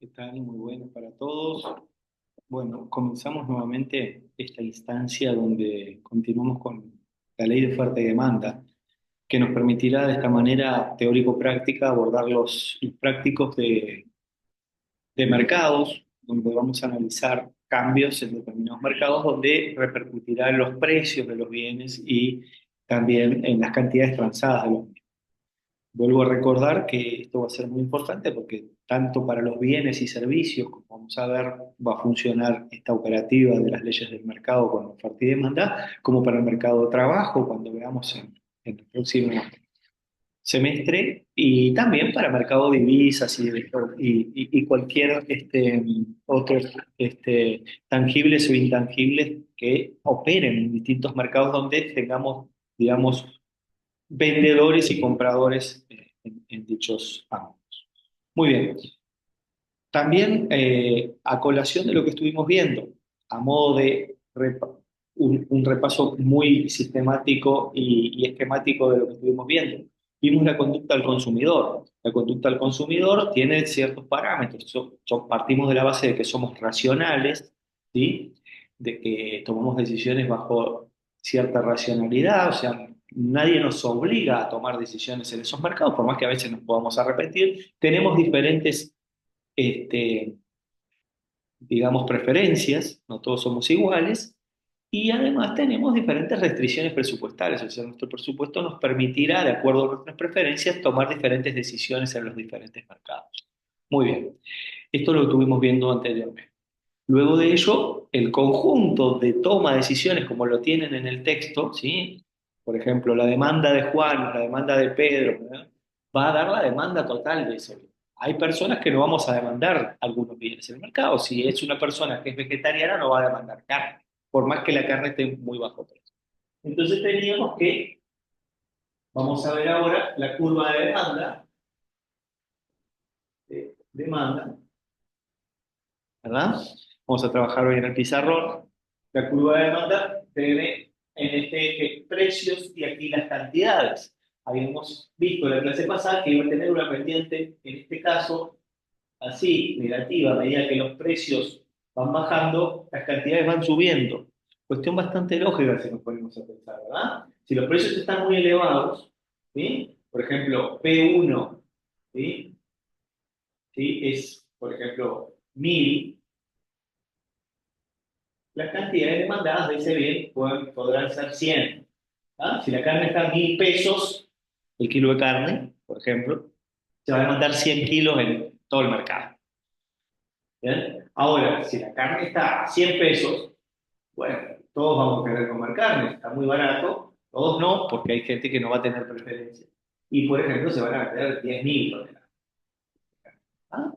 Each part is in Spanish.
¿Qué tal? Muy bueno para todos. Bueno, comenzamos nuevamente esta instancia donde continuamos con la ley de oferta y demanda, que nos permitirá de esta manera teórico-práctica abordar los prácticos de mercados, donde vamos a analizar cambios en determinados mercados, donde repercutirá en los precios de los bienes y también en las cantidades transadas de los bienes. Vuelvo a recordar que esto va a ser muy importante porque tanto para los bienes y servicios, como vamos a ver, va a funcionar esta operativa de las leyes del mercado con oferta y demanda, como para el mercado de trabajo, cuando veamos en el próximo semestre, y también para el mercado de divisas y cualquier otros tangibles o intangibles que operen en distintos mercados donde tengamos, digamos, vendedores y compradores en dichos ámbitos. Muy bien. También a colación de lo que estuvimos viendo, a modo de un repaso muy sistemático y esquemático de lo que estuvimos viendo, vimos la conducta del consumidor. La conducta del consumidor tiene ciertos parámetros. Partimos de la base de que somos racionales, ¿sí? De que tomamos decisiones bajo cierta racionalidad, o sea, nadie nos obliga a tomar decisiones en esos mercados, por más que a veces nos podamos arrepentir. Tenemos diferentes este, digamos, preferencias, no todos somos iguales, y además tenemos diferentes restricciones presupuestales, o sea, nuestro presupuesto nos permitirá, de acuerdo a nuestras preferencias, tomar diferentes decisiones en los diferentes mercados. Muy bien, esto lo estuvimos viendo anteriormente. Luego de ello, el conjunto de toma de decisiones, como lo tienen en el texto, ¿sí? Por ejemplo, la demanda de Juan, la demanda de Pedro, ¿verdad? Va a dar la demanda total de ese bien. Hay personas que no vamos a demandar algunos bienes en el mercado. Si es una persona que es vegetariana, no va a demandar carne, por más que la carne esté muy bajo precio. Entonces teníamos que, vamos a ver ahora la curva de demanda, ¿verdad? Vamos a trabajar hoy en el pizarrón. La curva de demanda tiene en este eje precios y aquí las cantidades. Habíamos visto en la clase pasada que iba a tener una pendiente, en este caso, así, negativa, a medida que los precios van bajando, las cantidades van subiendo. Cuestión bastante lógica si nos ponemos a pensar, ¿verdad? Si los precios están muy elevados, ¿sí? Por ejemplo, P1, ¿sí? ¿Sí? Es, por ejemplo, 1000. Las cantidades demandadas de ese bien podrán ser 100. ¿Ah? Si la carne está a 1000 pesos, el kilo de carne, por ejemplo, se va a demandar 100 kilos en todo el mercado. ¿Bien? Ahora, si la carne está a 100 pesos, bueno, todos vamos a querer comer carne, está muy barato, todos no, porque hay gente que no va a tener preferencia. Y, por ejemplo, se van a vender 10.000 toneladas. ¿Ah?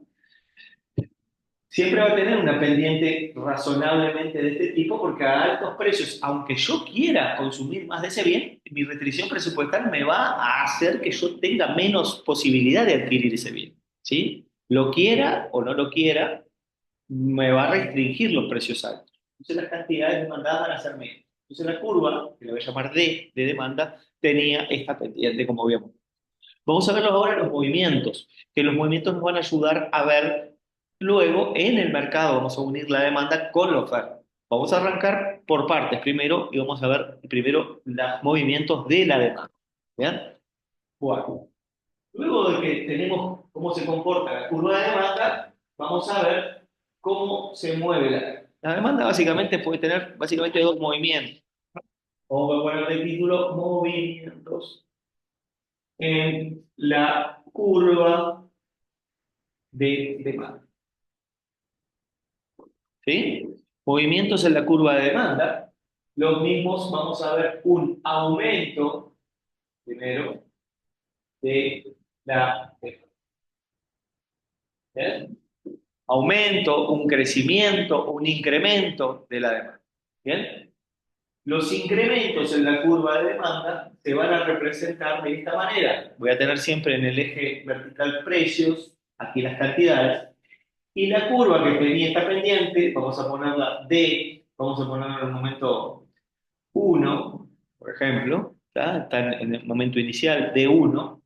Siempre va a tener una pendiente razonablemente de este tipo porque a altos precios, aunque yo quiera consumir más de ese bien, mi restricción presupuestal me va a hacer que yo tenga menos posibilidad de adquirir ese bien, ¿sí? Lo quiera o no lo quiera, me va a restringir los precios altos. Entonces las cantidades demandadas van a ser menos. Entonces la curva, que la voy a llamar D de demanda, tenía esta pendiente como vemos. Vamos a ver ahora los movimientos, que los movimientos nos van a ayudar a ver luego en el mercado, vamos a unir la demanda con la oferta. Vamos a arrancar por partes primero y vamos a ver primero los movimientos de la demanda. ¿Bien? Bueno, luego de que tenemos cómo se comporta la curva de demanda, vamos a ver cómo se mueve la demanda. Básicamente puede tener básicamente dos movimientos. Vamos a poner de título movimientos en la curva de demanda. ¿Sí? Movimientos en la curva de demanda. Los mismos vamos a ver un aumento, primero, de la demanda. ¿Bien? Aumento, un crecimiento, un incremento de la demanda. ¿Bien? Los incrementos en la curva de demanda se van a representar de esta manera. Voy a tener siempre en el eje vertical precios, aquí las cantidades, y la curva que tenía esta pendiente, vamos a ponerla D, vamos a ponerla en el momento 1, por ejemplo, ¿tá? Está en el momento inicial D1.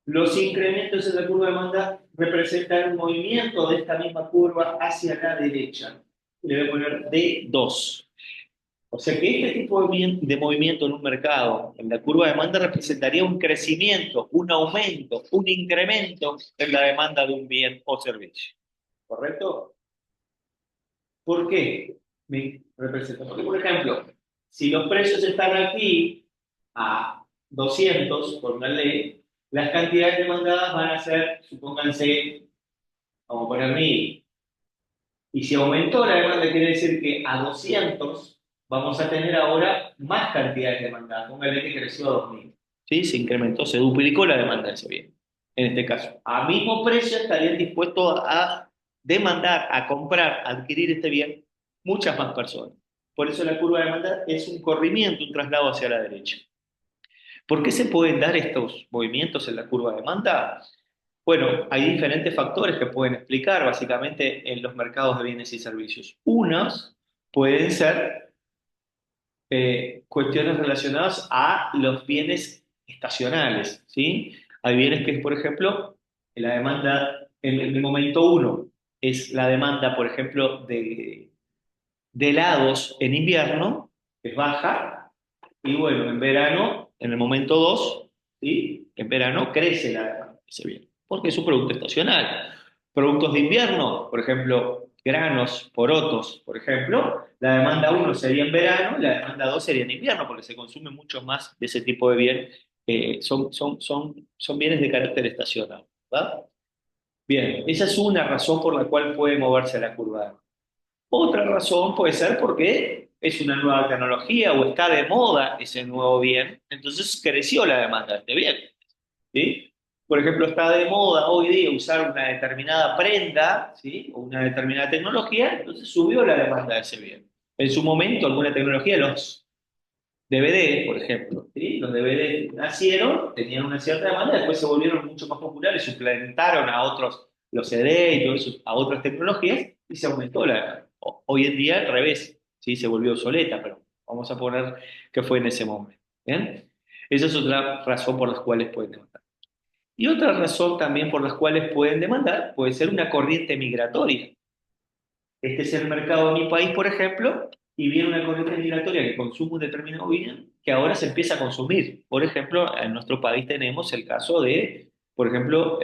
Los incrementos en la curva de demanda representar un movimiento de esta misma curva hacia la derecha. Le voy a poner D2. O sea que este tipo de movimiento en un mercado, en la curva de demanda, representaría un crecimiento, un aumento, un incremento en la demanda de un bien o servicio. ¿Correcto? ¿Por qué me representa? Porque, por ejemplo, si los precios están aquí a 200 por una ley, las cantidades demandadas van a ser, supónganse, vamos a poner 1000. Y si aumentó la demanda, quiere decir que a 200 vamos a tener ahora más cantidades demandadas. Póngale que creció a 2000. ¿Sí? Se incrementó, se duplicó la demanda de ese bien. En este caso, a mismo precio estarían dispuestos a demandar, a comprar, a adquirir este bien muchas más personas. Por eso la curva de demanda es un corrimiento, un traslado hacia la derecha. ¿Por qué se pueden dar estos movimientos en la curva de demanda? Bueno, hay diferentes factores que pueden explicar básicamente en los mercados de bienes y servicios. Unos pueden ser cuestiones relacionadas a los bienes estacionales, ¿sí? Hay bienes que, por ejemplo, la demanda en el momento uno es la demanda, por ejemplo, de helados en invierno, que es baja, y bueno, en verano, en el momento 2, ¿sí? En verano crece la demanda de ese bien, porque es un producto estacional. Productos de invierno, por ejemplo, granos, porotos, por ejemplo, la demanda uno sería en verano, la demanda 2 sería en invierno, porque se consume mucho más de ese tipo de bien. Son bienes de carácter estacional, ¿verdad? Bien, esa es una razón por la cual puede moverse la curva. Otra razón puede ser porque es una nueva tecnología o está de moda ese nuevo bien, entonces creció la demanda de este bien. ¿Sí? Por ejemplo, está de moda hoy día usar una determinada prenda, ¿sí? O una determinada tecnología, entonces subió la demanda de ese bien. En su momento, alguna tecnología, los DVD, por ejemplo, ¿sí? Los DVD nacieron, tenían una cierta demanda, después se volvieron mucho más populares, suplantaron a otros, los CD y todo eso, a otras tecnologías, y se aumentó la demanda. Hoy en día, al revés, ¿sí? Se volvió obsoleta, pero vamos a poner que fue en ese momento. ¿Bien? Esa es otra razón por las cuales pueden demandar. Y otra razón también por las cuales pueden demandar puede ser una corriente migratoria. Este es el mercado de mi país, por ejemplo, y viene una corriente migratoria que consume un determinado bien que ahora se empieza a consumir. Por ejemplo, en nuestro país tenemos el caso de, por ejemplo,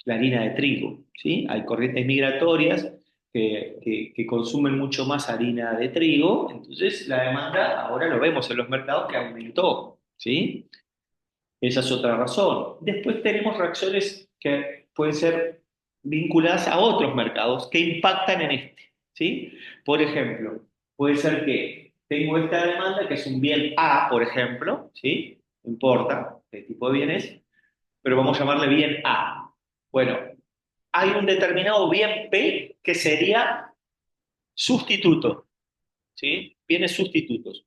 la harina de trigo, ¿sí? Hay corrientes migratorias que consumen mucho más harina de trigo, entonces la demanda, ahora lo vemos en los mercados que aumentó, ¿sí? Esa es otra razón. Después tenemos reacciones que pueden ser vinculadas a otros mercados que impactan en este, ¿sí? Por ejemplo, puede ser que tengo esta demanda que es un bien A, por ejemplo, ¿sí? No importa qué tipo de bien es, pero vamos a llamarle bien A. Bueno, hay un determinado bien B que sería sustituto, ¿sí? Bienes sustitutos.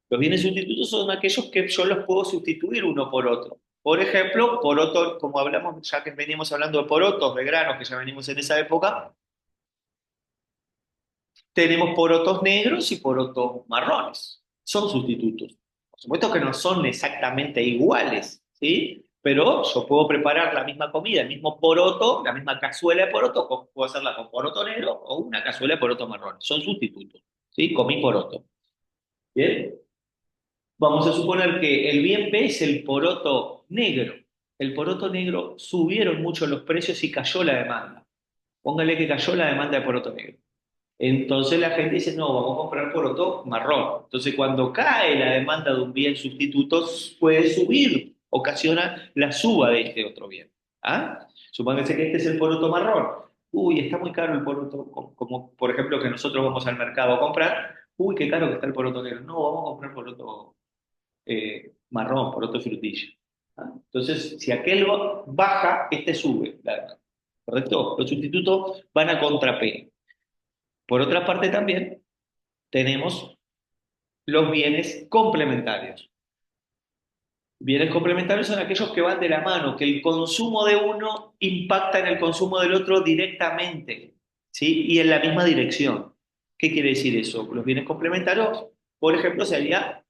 Los bienes sustitutos son aquellos que yo los puedo sustituir uno por otro. Por ejemplo, poroto, como hablamos, ya que venimos hablando de porotos, de granos, que ya venimos en esa época, tenemos porotos negros y porotos marrones. Son sustitutos. Por supuesto que no son exactamente iguales, ¿sí? Pero yo puedo preparar la misma comida, el mismo poroto, la misma cazuela de poroto, puedo hacerla con poroto negro o una cazuela de poroto marrón. Son sustitutos, ¿sí? Comí poroto. ¿Bien? Vamos a suponer que el bien B es el poroto negro. El poroto negro subieron mucho los precios y cayó la demanda. Póngale que cayó la demanda de poroto negro. Entonces la gente dice, no, vamos a comprar poroto marrón. Entonces cuando cae la demanda de un bien sustituto, puede subir, ocasiona la suba de este otro bien. ¿Ah? Supóngase que este es el poroto marrón. Uy, está muy caro el poroto, como por ejemplo que nosotros vamos al mercado a comprar. Uy, qué caro que está el poroto negro. No, vamos a comprar poroto marrón, por otro frutillo. ¿Ah? Entonces, si aquel baja, este sube. ¿Correcto? Los sustitutos van a contrapé. Por otra parte, también tenemos los bienes complementarios. Bienes complementarios son aquellos que van de la mano, que el consumo de uno impacta en el consumo del otro directamente, ¿sí? Y en la misma dirección. ¿Qué quiere decir eso? Los bienes complementarios, por ejemplo, sería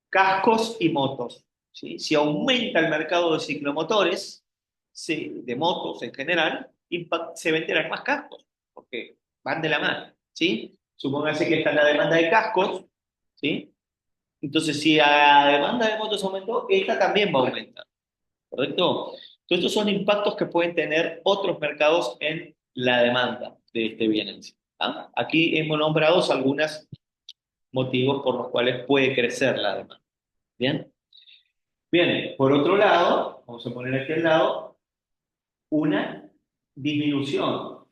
cascos y motos. ¿Sí? Si aumenta el mercado de ciclomotores, de motos en general, se venderán más cascos, porque van de la mano, ¿sí? Supóngase que está la demanda de cascos, ¿sí? Entonces, si la demanda de motos aumentó, esta también va a aumentar, ¿correcto? Entonces, estos son impactos que pueden tener otros mercados en la demanda de este bien en sí. ¿Ah? Aquí hemos nombrado algunos motivos por los cuales puede crecer la demanda. ¿Bien? Bien, por otro lado, vamos a poner aquí al lado, una disminución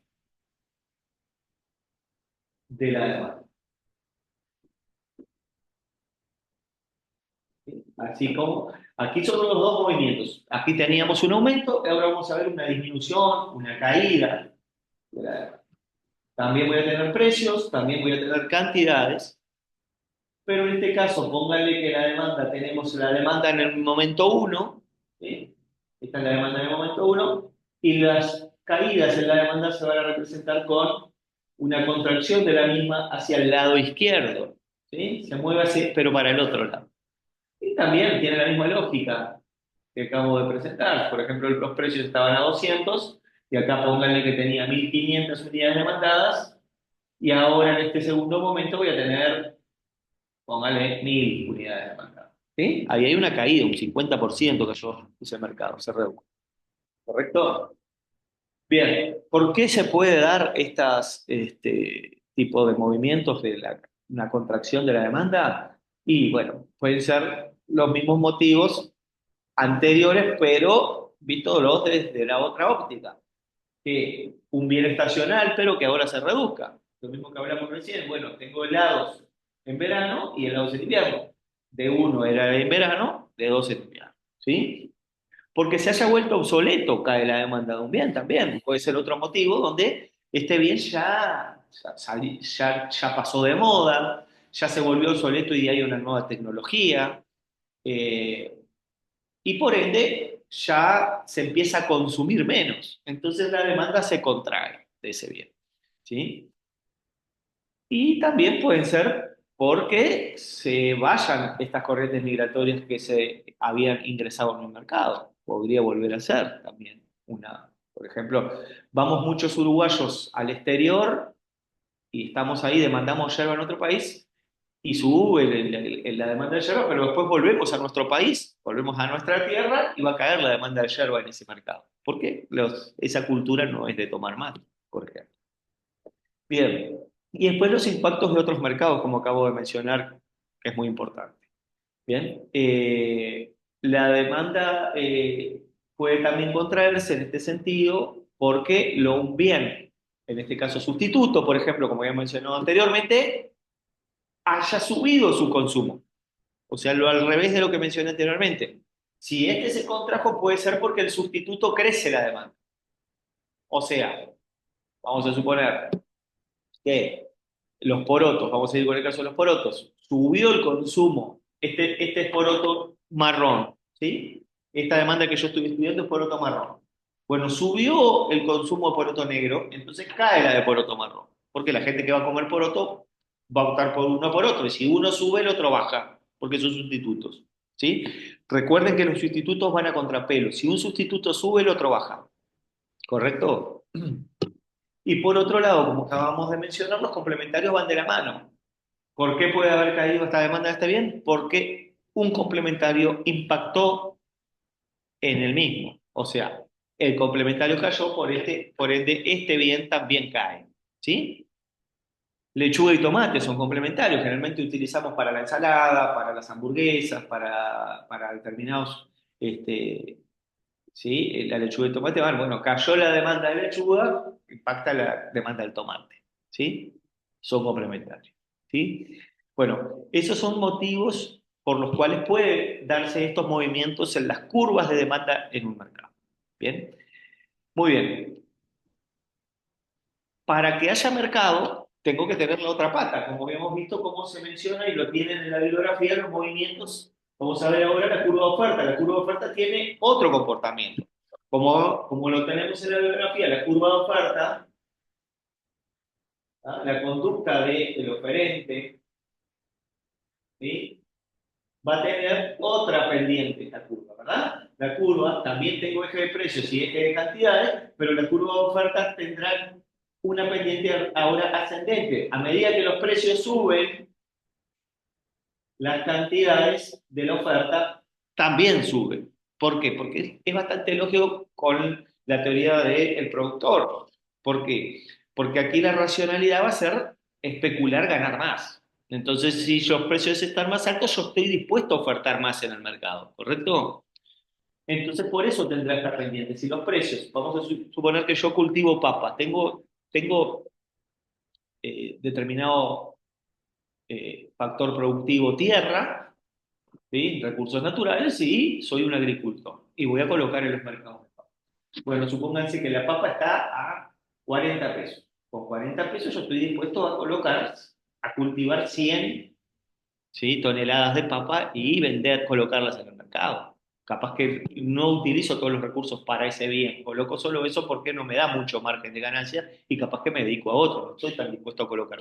de la demanda. ¿Sí? Así como, aquí son los dos movimientos. Aquí teníamos un aumento, ahora vamos a ver una disminución, una caída de la demanda. También voy a tener precios, también voy a tener cantidades, pero en este caso, pónganle que la demanda, tenemos la demanda en el momento uno, ¿sí? Esta es la demanda en el momento uno, y las caídas en la demanda se van a representar con una contracción de la misma hacia el lado izquierdo, ¿sí? Se mueve así, pero para el otro lado. Y también tiene la misma lógica que acabo de presentar. Por ejemplo, los precios estaban a 200 y acá pónganle que tenía 1500 unidades demandadas y ahora en este segundo momento voy a tener, póngale, 1000 unidades demandadas. ¿Sí? Ahí hay una caída, un 50% cayó ese mercado, se redujo. ¿Correcto? Bien, ¿por qué se puede dar este tipo de movimientos de una contracción de la demanda? Y bueno, pueden ser los mismos motivos anteriores, pero vistos desde la otra óptica. Que un bien estacional, pero que ahora se reduzca. Lo mismo que hablamos recién. Bueno, tengo helados en verano y helados en invierno. De uno era en verano, de dos en invierno. ¿Sí? Porque se haya vuelto obsoleto, cae la demanda de un bien también. Puede ser otro motivo donde este bien ya pasó de moda, ya se volvió obsoleto y hay una nueva tecnología. eh, y por ende ya se empieza a consumir menos. Entonces la demanda se contrae de ese bien. ¿Sí? Y también pueden ser porque se vayan estas corrientes migratorias que se habían ingresado en el mercado. Podría volver a ser también una, por ejemplo, vamos muchos uruguayos al exterior y estamos ahí, demandamos yerba en otro país y sube la demanda de yerba, pero después volvemos a nuestro país, volvemos a nuestra tierra y va a caer la demanda de yerba en ese mercado. ¿Por qué? Esa cultura no es de tomar mate, por ejemplo. Bien. Y después los impactos de otros mercados, como acabo de mencionar, que es muy importante. Bien. La demanda puede también contraerse en este sentido porque un bien, en este caso sustituto, por ejemplo, como ya mencionado anteriormente, haya subido su consumo. O sea, lo al revés de lo que mencioné anteriormente. Si este se contrajo, puede ser porque el sustituto crece la demanda. O sea, vamos a suponer que los porotos, vamos a ir con el caso de los porotos, subió el consumo, este es poroto marrón, ¿sí? Esta demanda que yo estoy estudiando es poroto marrón. Bueno, subió el consumo de poroto negro, entonces cae la de poroto marrón, porque la gente que va a comer poroto va a optar por uno por otro, y si uno sube, el otro baja, porque son sustitutos, ¿sí? Recuerden que los sustitutos van a contrapelo, si un sustituto sube, el otro baja, ¿correcto? Y por otro lado, como acabamos de mencionar, los complementarios van de la mano. ¿Por qué puede haber caído esta demanda de este bien? Porque un complementario impactó en el mismo. O sea, el complementario cayó, por ende, este bien también cae. ¿Sí? Lechuga y tomate son complementarios, generalmente utilizamos para la ensalada, para las hamburguesas, para determinados ¿sí? La lechuga y tomate van, bueno, cayó la demanda de lechuga, impacta la demanda del tomate, ¿sí? Son complementarios, ¿sí? Bueno, esos son motivos por los cuales puede darse estos movimientos en las curvas de demanda en un mercado. ¿Bien? Muy bien. Para que haya mercado, tengo que tener la otra pata, como habíamos visto cómo se menciona y lo tienen en la bibliografía, los movimientos. Vamos a ver ahora la curva de oferta. La curva de oferta tiene otro comportamiento. Como lo tenemos en la bibliografía, la curva de oferta, ¿ah? La conducta del oferente, ¿sí? va a tener otra pendiente esta curva, ¿verdad? La curva también tengo eje de precios y eje de cantidades, pero la curva de ofertas tendrá una pendiente ahora ascendente. A medida que los precios suben, las cantidades de la oferta también suben. ¿Por qué? Porque es bastante lógico con la teoría del productor. ¿Por qué? Porque aquí la racionalidad va a ser especular, ganar más. Entonces, si los precios están más altos, yo estoy dispuesto a ofertar más en el mercado, ¿correcto? Entonces, por eso tendrá esta pendiente. Si los precios, vamos a suponer que yo cultivo papas, tengo determinado factor productivo tierra, ¿sí? Recursos naturales y soy un agricultor y voy a colocar en los mercados de papa. Bueno, supónganse que la papa está a 40 pesos. Con 40 pesos yo estoy dispuesto a colocar, a cultivar 100, ¿sí? toneladas de papa y vender, colocarlas en el mercado. Capaz que no utilizo todos los recursos para ese bien, coloco solo eso porque no me da mucho margen de ganancia y capaz que me dedico a otro, no estoy tan dispuesto a colocar.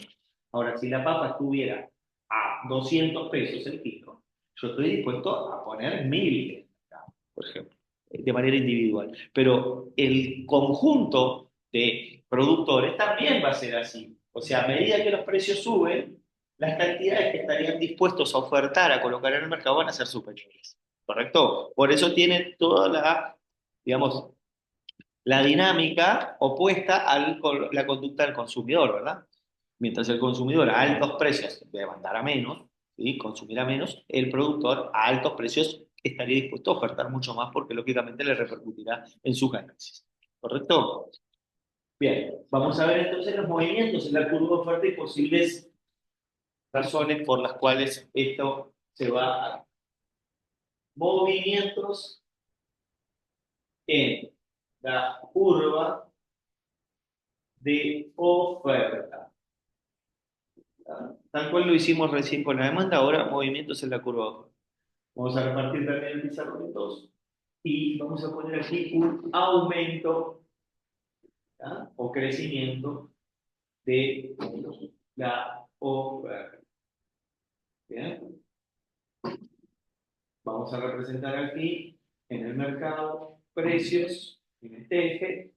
Ahora, si la papa estuviera a 200 pesos el kilo, yo estoy dispuesto a poner 1000 en el mercado, por ejemplo, de manera individual. Pero el conjunto de productores también va a ser así. O sea, a medida que los precios suben, las cantidades que estarían dispuestos a ofertar, a colocar en el mercado, van a ser superiores. ¿Correcto? Por eso tiene toda la, digamos, la dinámica opuesta a la conducta del consumidor, ¿verdad? Mientras el consumidor a altos precios demandará menos, ¿sí? Consumirá menos, el productor a altos precios estaría dispuesto a ofertar mucho más porque lógicamente le repercutirá en sus ganancias. ¿Correcto? Bien, vamos a ver entonces los movimientos en la curva de oferta y posibles razones por las cuales esto se va a dar. Movimientos en la curva de oferta. Tal cual lo hicimos recién con la demanda, ahora movimientos en la curva de oferta. Vamos a repartir también el pizarrón en dos y vamos a poner aquí un aumento, ¿ya? O crecimiento de la oferta. ¿Bien? Vamos a representar aquí en el mercado precios en este eje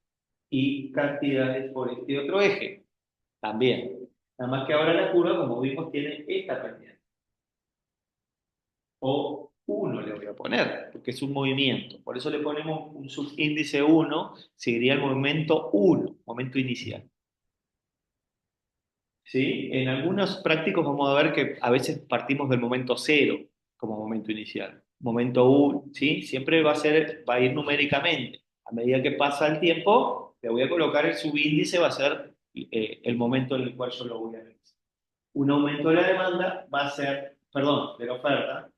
y cantidades por este otro eje también. Nada más que ahora la curva, como vimos, tiene esta pendiente. O uno le voy a poner, porque es un movimiento. Por eso le ponemos un subíndice 1, sería el momento 1, momento inicial. ¿Sí? En algunos prácticos vamos a ver que a veces partimos del momento 0 como momento inicial. Momento 1, ¿sí? Siempre va a ir numéricamente. A medida que pasa el tiempo, le voy a colocar el subíndice, va a ser el momento en el cual yo lo voy a realizar. Un aumento de la demanda va a ser, perdón, de la oferta,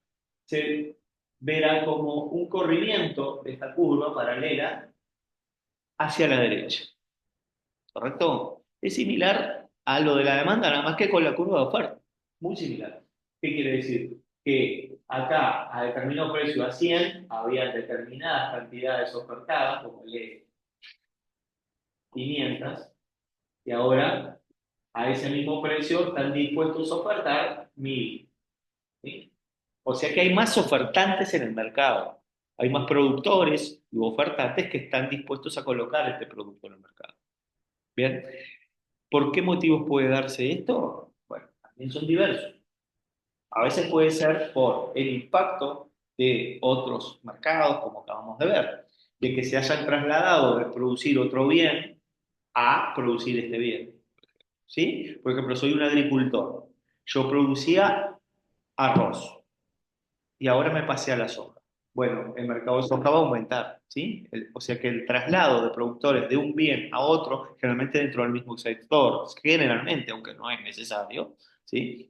se verá como un corrimiento de esta curva paralela hacia la derecha. ¿Correcto? Es similar a lo de la demanda, nada más que con la curva de oferta. Muy similar. ¿Qué quiere decir? Que acá, a determinado precio a 100, había determinadas cantidades ofertadas, como el 500, y ahora a ese mismo precio están dispuestos a ofertar 1000. ¿Sí? O sea que hay más ofertantes en el mercado. Hay más productores y ofertantes que están dispuestos a colocar este producto en el mercado. Bien, ¿por qué motivos puede darse esto? Bueno, también son diversos. A veces puede ser por el impacto de otros mercados, como acabamos de ver, de que se hayan trasladado de producir otro bien a producir este bien. ¿Sí? Por ejemplo, soy un agricultor. Yo producía arroz y ahora me pasé a la soja. Bueno, el mercado de soja va a aumentar, ¿sí? O sea que el traslado de productores de un bien a otro, generalmente dentro del mismo sector, generalmente, aunque no es necesario, ¿sí?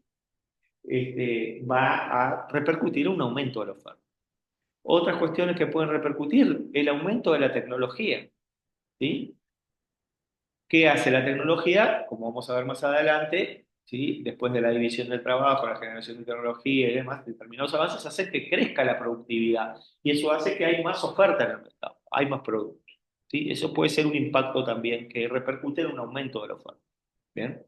Va a repercutir un aumento de la oferta. Otras cuestiones que pueden repercutir, el aumento de la tecnología, ¿sí? ¿Qué hace la tecnología? Como vamos a ver más adelante, ¿sí? Después de la división del trabajo, la generación de tecnología y demás, determinados avances hacen que crezca la productividad y eso hace que hay más oferta en el mercado, hay más productos. ¿Sí? Eso puede ser un impacto también que repercute en un aumento de la oferta. ¿Bien?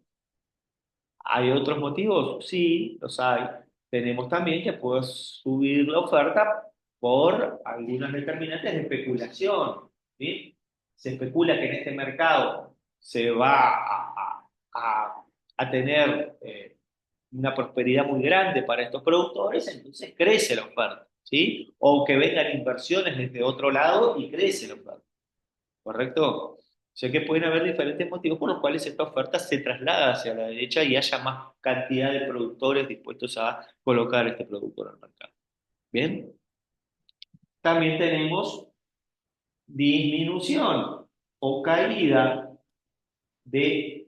¿Hay otros motivos? Sí, los hay. tenemos también que puede subir la oferta por algunas determinantes de especulación, ¿sí? Se especula que en este mercado se va a tener una prosperidad muy grande para estos productores, entonces crece la oferta, ¿sí? O que vengan inversiones desde otro lado y crece la oferta, ¿correcto? O sea que pueden haber diferentes motivos por los cuales esta oferta se traslada hacia la derecha y haya más cantidad de productores dispuestos a colocar este producto en el mercado. Bien, también tenemos disminución o caída de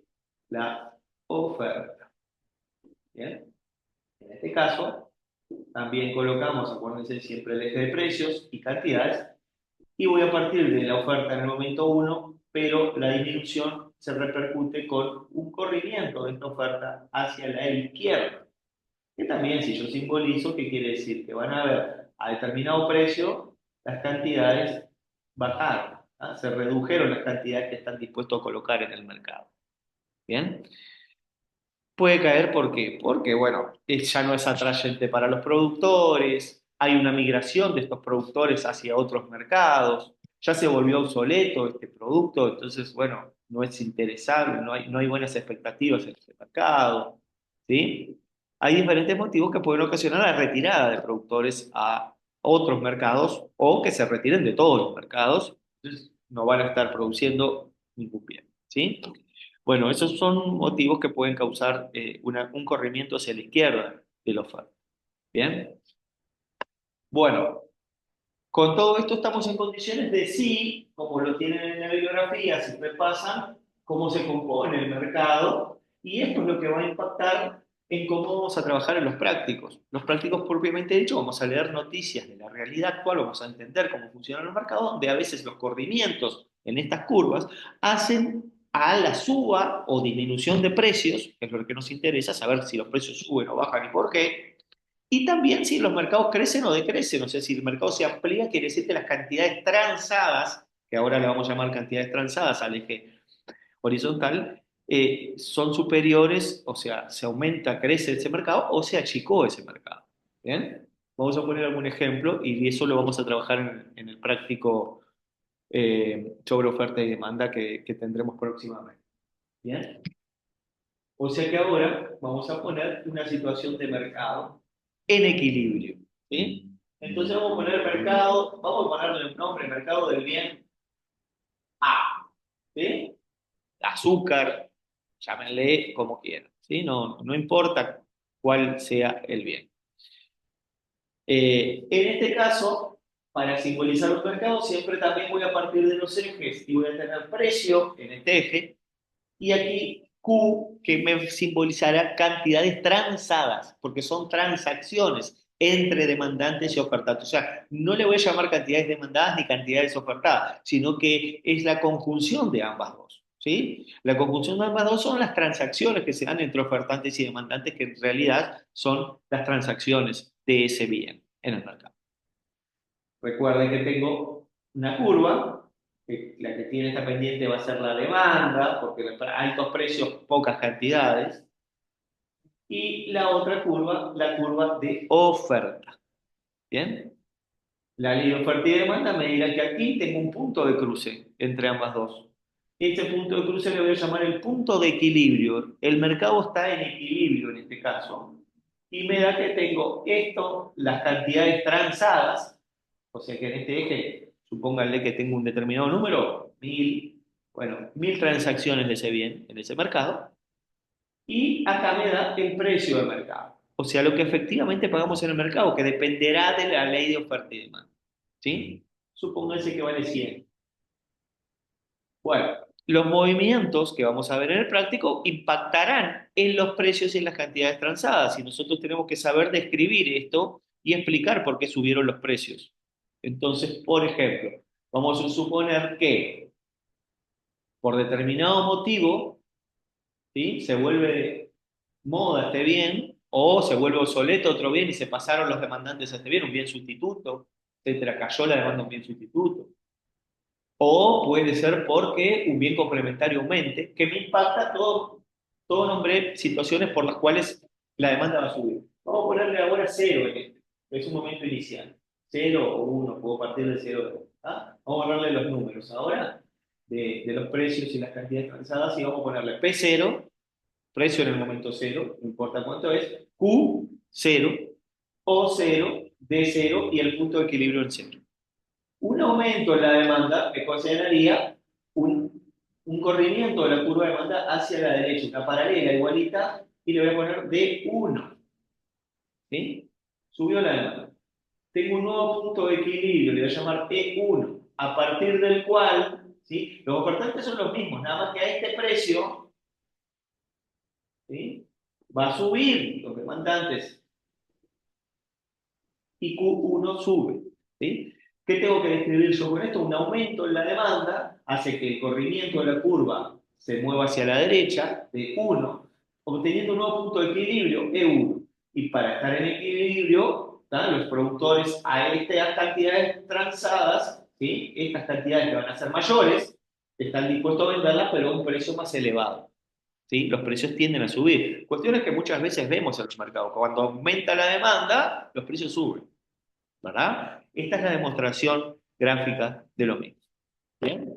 la oferta. Bien, en este caso también colocamos, acuérdense siempre el eje de precios y cantidades, y voy a partir de la oferta en el momento uno, pero la disminución se repercute con un corrimiento de esta oferta hacia la izquierda. Que también, si yo simbolizo, ¿qué quiere decir? Que van a ver a determinado precio las cantidades bajaron, ¿ah? Se redujeron las cantidades que están dispuestos a colocar en el mercado. ¿Bien? Puede caer, ¿por qué? Porque, bueno, ya no es atrayente para los productores, hay una migración de estos productores hacia otros mercados, ya se volvió obsoleto este producto, entonces, bueno, no es interesante, no hay buenas expectativas en este mercado, ¿sí? Hay diferentes motivos que pueden ocasionar la retirada de productores a otros mercados o que se retiren de todos los mercados, entonces no van a estar produciendo ningún bien, ¿sí? Bueno, esos son motivos que pueden causar un corrimiento hacia la izquierda de la oferta. Bien, bueno, con todo esto estamos en condiciones de sí, como lo tienen en la bibliografía, si repasan cómo se compone el mercado, y esto es lo que va a impactar en cómo vamos a trabajar en los prácticos. Los prácticos propiamente dicho, vamos a leer noticias de la realidad actual, vamos a entender cómo funcionan los mercados, donde a veces los corrimientos en estas curvas hacen a la suba o disminución de precios, que es lo que nos interesa, saber si los precios suben o bajan y por qué, y también si los mercados crecen o decrecen, o sea, si el mercado se amplía, quiere decir que las cantidades transadas, que ahora le vamos a llamar cantidades transadas al eje horizontal, son superiores, o sea, se aumenta, crece ese mercado o se achicó ese mercado. ¿Bien? Vamos a poner algún ejemplo y eso lo vamos a trabajar en el práctico sobre oferta y demanda que tendremos próximamente. ¿Bien? O sea que ahora vamos a poner una situación de mercado en equilibrio. ¿Sí? Entonces vamos a poner mercado, vamos a ponerle un nombre, mercado del bien A. ¿Sí? Azúcar, llámenle como quieran. ¿Sí? No importa cuál sea el bien. En este caso, para simbolizar los mercados, siempre también voy a partir de los ejes y voy a tener precio en este eje y aquí Q, que me simbolizará cantidades transadas, porque son transacciones entre demandantes y ofertantes. O sea, no le voy a llamar cantidades demandadas ni cantidades ofertadas, sino que es la conjunción de ambas dos. ¿Sí? La conjunción de ambas dos son las transacciones que se dan entre ofertantes y demandantes, que en realidad son las transacciones de ese bien en el mercado. Recuerden que tengo una curva, que la que tiene esta pendiente va a ser la demanda, porque altos precios, pocas cantidades, y la otra curva, la curva de oferta. ¿Bien? La ley de oferta y demanda me dirá que aquí tengo un punto de cruce entre ambas dos. Este punto de cruce le voy a llamar el punto de equilibrio. El mercado está en equilibrio en este caso. Y me da que tengo esto, las cantidades transadas, o sea que en este eje, supónganle que tengo un determinado número, 1000, bueno, 1000 transacciones de ese bien en ese mercado, y acá me da el precio del mercado. O sea, lo que efectivamente pagamos en el mercado, que dependerá de la ley de oferta y demanda. ¿Sí? Supónganse que vale 100. Bueno, los movimientos que vamos a ver en el práctico impactarán en los precios y en las cantidades transadas. Y nosotros tenemos que saber describir esto y explicar por qué subieron los precios. Entonces, por ejemplo, vamos a suponer que por determinado motivo, ¿sí? Se vuelve moda este bien, o se vuelve obsoleto otro bien y se pasaron los demandantes a este bien, un bien sustituto, etcétera, cayó la demanda de un bien sustituto. O puede ser porque un bien complementario aumente, que me impacta todo nombre situaciones por las cuales la demanda va a subir. Vamos a ponerle ahora cero en este, es un momento inicial. Cero o uno, puedo partir de cero. ¿Ah? Vamos a ponerle los números ahora de los precios y las cantidades transadas y vamos a ponerle P0, precio en el momento cero, no importa cuánto es, Q, cero, O cero, D cero y el punto de equilibrio en cero. Un aumento en la demanda me consideraría un corrimiento de la curva de demanda hacia la derecha, una paralela igualita, y le voy a poner D1. ¿Sí? Subió la demanda. Tengo un nuevo punto de equilibrio, le voy a llamar E1, a partir del cual, ¿sí? Los ofertantes son los mismos, nada más que a este precio, ¿sí? Va a subir los demandantes y Q1 sube. ¿Sí? ¿Qué tengo que describir yo con esto? Un aumento en la demanda hace que el corrimiento de la curva se mueva hacia la derecha de 1, obteniendo un nuevo punto de equilibrio, E1. Y para estar en equilibrio, ¿tá? Los productores a estas cantidades transadas, ¿sí? Estas cantidades que van a ser mayores, están dispuestos a venderlas, pero a un precio más elevado. ¿Sí? Los precios tienden a subir. Cuestiones que muchas veces vemos en los mercados. Cuando aumenta la demanda, los precios suben. ¿Verdad? Esta es la demostración gráfica de lo mismo. ¿Bien?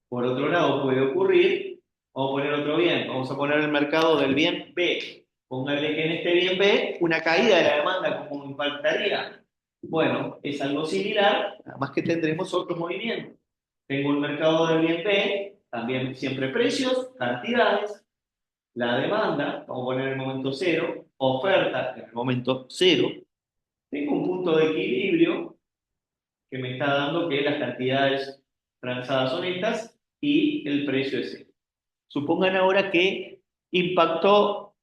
Por otro lado, puede ocurrir, vamos a poner otro bien, vamos a poner el mercado del bien B. Póngale que en este bien B, una caída de la demanda, ¿cómo impactaría? Bueno, es algo similar, nada más que tendremos otro movimiento. Tengo el mercado del bien B, también siempre precios, cantidades, la demanda, vamos a poner en el momento cero, oferta en el momento cero, tengo un punto de equilibrio que me está dando que las cantidades transadas son estas y el precio es este. Supongan ahora que impactó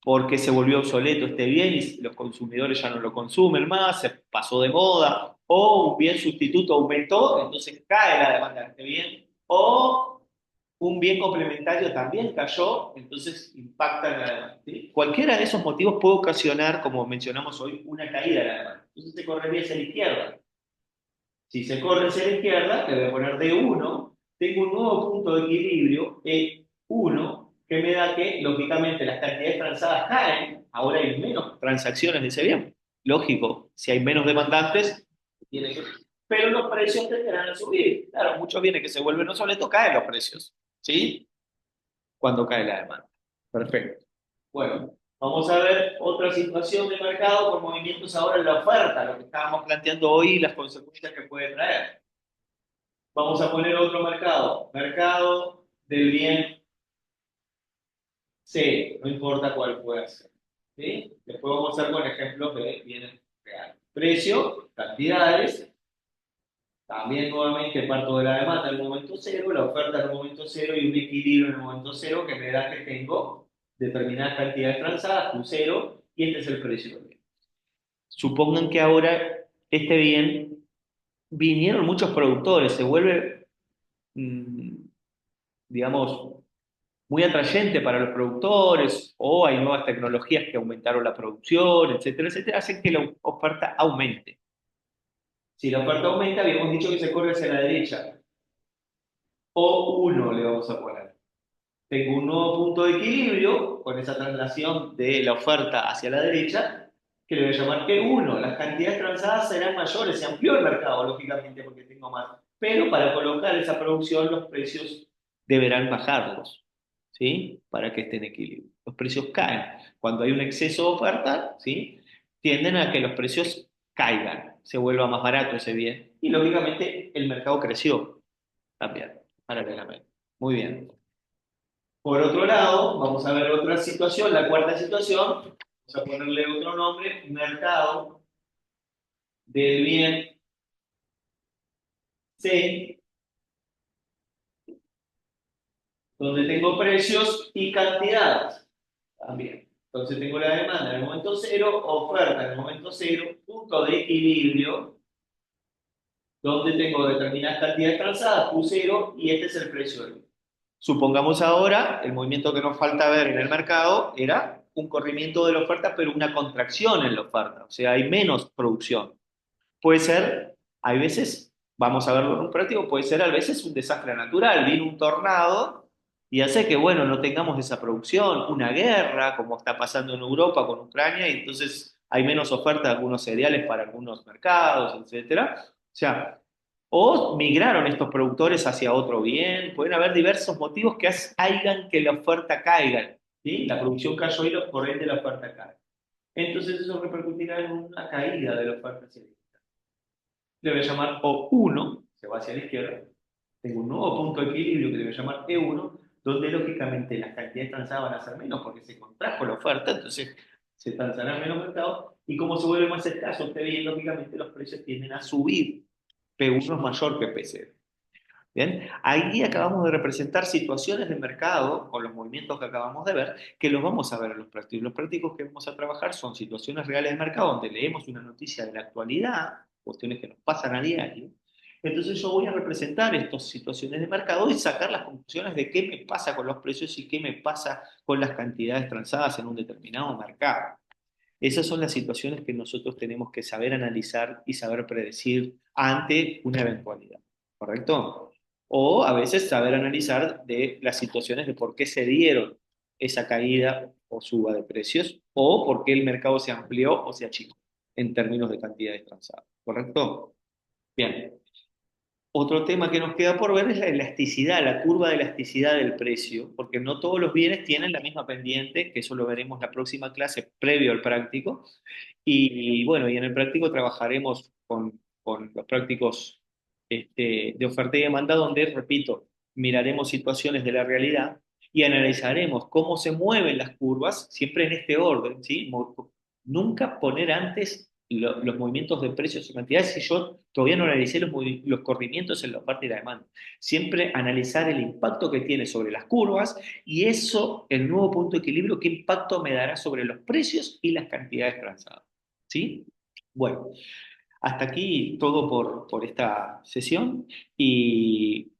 porque se volvió obsoleto este bien y los consumidores ya no lo consumen más, se pasó de moda, o un bien sustituto aumentó, entonces cae la demanda de este bien, o un bien complementario también cayó, entonces impacta en la demanda. ¿Sí? Cualquiera de esos motivos puede ocasionar, como mencionamos hoy, una caída de la demanda. Entonces se correría hacia la izquierda. Si se corre hacia la izquierda, le voy a poner D1, tengo un nuevo punto de equilibrio, E1, que me da que, lógicamente, las cantidades transadas caen, ahora hay menos transacciones de ese bien. Lógico, si hay menos demandantes, tiene que... pero los precios tenderán a subir. Claro, muchos bienes que se vuelven obsoletos caen los precios, ¿sí? Cuando cae la demanda. Perfecto. Bueno, vamos a ver otra situación de mercado con movimientos ahora en la oferta, lo que estábamos planteando hoy y las consecuencias que puede traer. Vamos a poner otro mercado, mercado del bien C, no importa cuál pueda ser. ¿Sí? Después vamos a hacer con ejemplos de bienes reales. Precio, cantidades, también nuevamente parto de la demanda en el momento cero, la oferta en el momento cero y un equilibrio en el momento cero que me da que tengo determinadas cantidades transadas, un cero, y este es el precio del bien. Supongan que ahora este bien vinieron muchos productores, se vuelve, digamos, muy atrayente para los productores, o hay nuevas tecnologías que aumentaron la producción, etcétera, etcétera, hacen que la oferta aumente. Si la oferta aumenta, habíamos dicho que se corre hacia la derecha, o uno le vamos a poner. Tengo un nuevo punto de equilibrio con esa traslación de la oferta hacia la derecha, que le voy a llamar E1. Las cantidades transadas serán mayores, se amplió el mercado, lógicamente, porque tengo más. Pero para colocar esa producción, los precios deberán bajarlos, ¿sí? Para que esté en equilibrio. Los precios caen. Cuando hay un exceso de oferta, ¿sí? Tienden a que los precios caigan, se vuelva más barato ese bien. Y lógicamente el mercado creció también, paralelamente. Muy bien. Por otro lado, vamos a ver otra situación, la cuarta situación, vamos a ponerle otro nombre, mercado del bien C, donde tengo precios y cantidades también. Entonces tengo la demanda en el momento cero, oferta en el momento cero, punto de equilibrio, donde tengo determinadas cantidades transadas, Q0, y este es el precio del bien. Supongamos ahora, el movimiento que nos falta ver en el mercado era un corrimiento de la oferta, pero una contracción en la oferta, o sea, hay menos producción. Puede ser, hay veces, vamos a verlo en un práctico, puede ser a veces un desastre natural. Vino un tornado y hace que, bueno, no tengamos esa producción, una guerra, como está pasando en Europa con Ucrania, y entonces hay menos oferta de algunos cereales para algunos mercados, etcétera. O sea, o migraron estos productores hacia otro bien, pueden haber diversos motivos que hagan que la oferta caiga, ¿sí? La producción cayó y por ende la oferta cae. Entonces eso repercutirá en una caída de la oferta hacia la izquierda. Le voy a llamar O1, se va hacia la izquierda. Tengo un nuevo punto de equilibrio que le voy a llamar E1, donde lógicamente las cantidades transadas van a ser menos porque se contrajo la oferta, entonces se transará menos mercado, y como se vuelve más escaso usted bien, lógicamente los precios tienden a subir. P1 es mayor que P0. Bien, ahí acabamos de representar situaciones de mercado con los movimientos que acabamos de ver, que los vamos a ver en los prácticos. Los prácticos que vamos a trabajar son situaciones reales de mercado donde leemos una noticia de la actualidad, cuestiones que nos pasan a diario. Entonces yo voy a representar estas situaciones de mercado y sacar las conclusiones de qué me pasa con los precios y qué me pasa con las cantidades transadas en un determinado mercado. Esas son las situaciones que nosotros tenemos que saber analizar y saber predecir ante una eventualidad, ¿correcto? O a veces saber analizar de las situaciones de por qué se dieron esa caída o suba de precios o por qué el mercado se amplió o se achicó en términos de cantidades transadas, ¿correcto? Bien. Otro tema que nos queda por ver es la elasticidad, la curva de elasticidad del precio, porque no todos los bienes tienen la misma pendiente, que eso lo veremos la próxima clase previo al práctico. Y bueno, y en el práctico trabajaremos con los prácticos de oferta y demanda, donde, repito, miraremos situaciones de la realidad y analizaremos cómo se mueven las curvas, siempre en este orden, ¿sí? Nunca poner antes los movimientos de precios y cantidades si yo todavía no analicé los corrimientos en la oferta y la demanda. Siempre analizar el impacto que tiene sobre las curvas y eso, el nuevo punto de equilibrio, qué impacto me dará sobre los precios y las cantidades transadas. ¿Sí? Bueno, hasta aquí todo por esta sesión y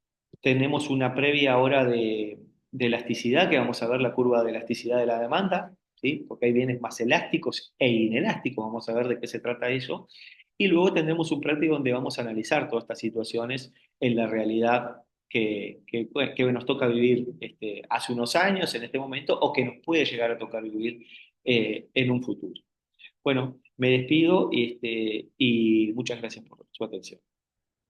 tenemos una previa ahora de elasticidad, que vamos a ver la curva de elasticidad de la demanda, ¿sí? Porque hay bienes más elásticos e inelásticos, vamos a ver de qué se trata eso. Y luego tendremos un práctico donde vamos a analizar todas estas situaciones en la realidad bueno, que nos toca vivir hace unos años, en este momento, o que nos puede llegar a tocar vivir en un futuro. Bueno, me despido y muchas gracias por su atención.